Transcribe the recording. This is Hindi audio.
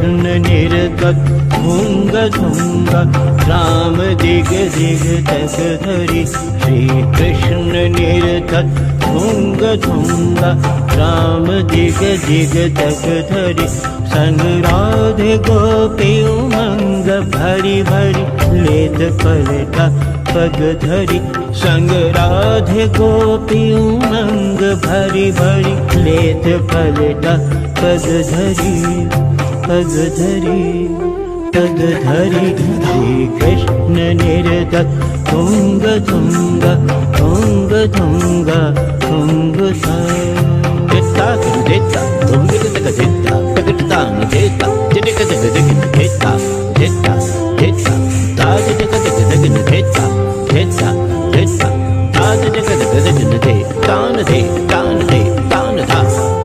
कृष्ण निर्गत भुंग भुंग राम दिग दिग तक धरि श्री कृष्ण निर्गत भुंग भुंग राम दिग दिग तक धरि संग राधे गोपी उमंग भरी भरी लेत पलटा पग धरि संग राधे गोपी उमंग भरी भरी लेत पलटा पग धरि पग धरि पग धरि श्री कृष्ण निर्गत तुंग तुंग तुंग तुंग तुंग देता देता तुंग देता देता देता देता